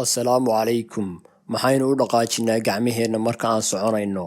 Assalaamu calaykum. Maxaynu u dhaqaajinaa gacmaheenna marka aan soconayno?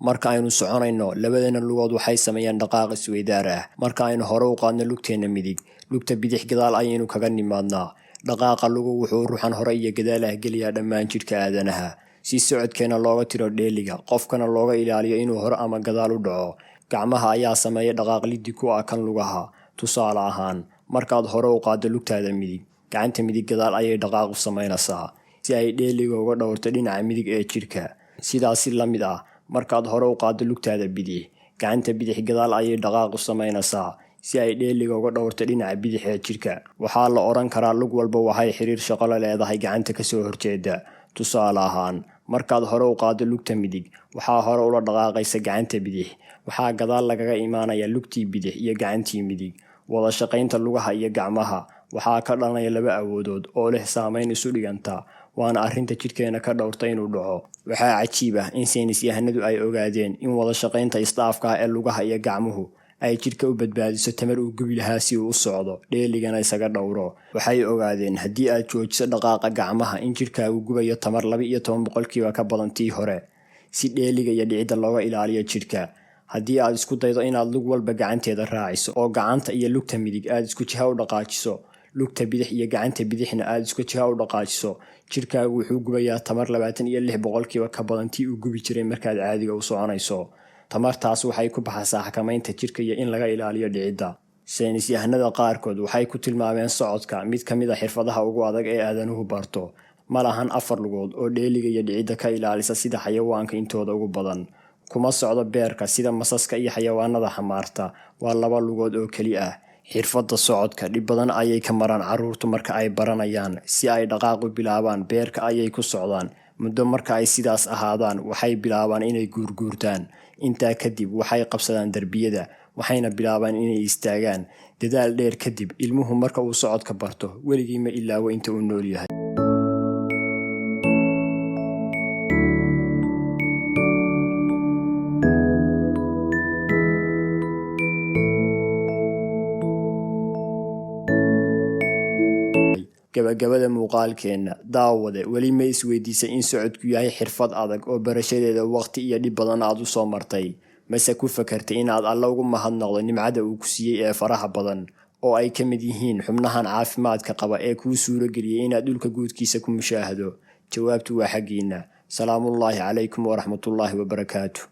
Marka aynu soconayno, labadeena lugood waxay sameeyaan dhaqaaq isweydaar ah. Marka aynu hore u qaadno lugteena midig, lugta bidix gadaal ayaynu kaga nimaadnaa. Dhaqaaqa lugu wuxuu ruuxan hore iyo gadaal ah geliyaa dhammaan jidhka aadanaha. Si socodkeena looga tiro dheeliga, qofkana looga ilaaliyo inuu hore ama gadaal u dhaco. Gacmaha ayaa sameeya dhaqaaq liddi ku ah kan lugaha. Tusaale ahaan, markaad hore u qaaddo lugtaada midig, gacanta midig gadaal ayay dhaqaaq u samaynaysaa si ay dheeliga uga dhowrto dhinaca midig ee jidhka. Sidaas la mid ah, markaad hore u qaaddo lugtaada bidix, gacanta bidix gadaal ayay dhaqaaq u samaynaysaa si ay dheeliga uga dhowrto dhinaca bidix ee jidhka. Waxaa la odhan karaa lug walba waxay xiriir shaqo la leedahay gacanta ka soo horjeeda. Tusaale ahaan, markaad hore u qaaddo lugta midig, waxaa hore ula dhaqaaqaysa gacanta bidix. Waxaa gadaal lagaga imaanaya lugtii bidix iyo gacantii midig. Wada shaqaynta lugaha iyo gacmaha waxaa ka dhalanaya laba awoodood oo leh saameyn isu dhiganta, waana arrinta jidhkeena ka dhowrta inuu dhaco. Waxaa cajiib ah in saynis yahanadu ay ogaadeen in wada shaqaynta isdhaafka ah ee lugaha iyo gacmuhu ay jidhka u badbaadiso tamar uu gubi lahaa si uu u socdo, dheeligana isaga dhowro. Waxay ogaadeen haddii aad joojiso dhaqaaqa gacmaha in jidhkaagu gubayo tamar 12% ka badan tii hore. Si dheeliga iyo dhicidda looga ilaaliyo jidhka, haddii aad isku daydo inaad lug walba gacanteeda raaciso oo gacanta iyo lugta midig aad isku jiha u dhaqaajiso, lugta bidix iyo gacanta bidixna aad isku jiha u dhaqaajiso, jidhkaagu wuxuu gubayaa tamar 26% ka badan tii uu gubi jiray markaad caadiga u soconayso. Tamartaas waxay ku baxaysaa xakamaynta jidhka iyo in laga ilaaliyo dhicidda. Saynis yahanada qaarkood waxay ku tilmaameen socodka mid ka mid ah xirfadaha ugu adag ee aadanuhu barto. Ma lahan 4 lugood oo dheeliga iyo dhicidda ka ilaalisa sida xayawaanka intooda ugu badan. Kuma socdo beerka sida masaska iyo xayawaanada xamaarta. Waa 2 lugood oo keli ah. Xirfadda socodka dhib badan ayay ka maraan carruurtu marka ay baranayaan. Si ay dhaqaaq u bilaabaan, beerka ayay ku socdaan. Muddo marka ay sidaas ahaadaan, waxay bilaabaan inay guurguurtaan. Intaa kadib waxay qabsadaan darbiyada, waxayna bilaabaan inay istaagaan. Dadaal dheer kadib, ilmuhu marka uu socodka barto, weligii ma ilaawo inta uu nool yahay. Gabagabada muuqaalkeena, daawade weli ma isweydiisay in socodku yahay xirfad adag oo barashadeeda waqti iyo dhib badan aad u soo martay? Mase ku fakartay inaad Alle ugu mahadnaqdo nimcada uu ku siiyey ee faraha badan oo ay ka mid yihiin xubnahan caafimaadka qaba ee kuu suuro geliyay inaad dhulka guudkiisa ku mushaahado? Jawaabtu waa xaggiina. Salaamullaahi calaykum waraxmatullaahi wabarakaatuh.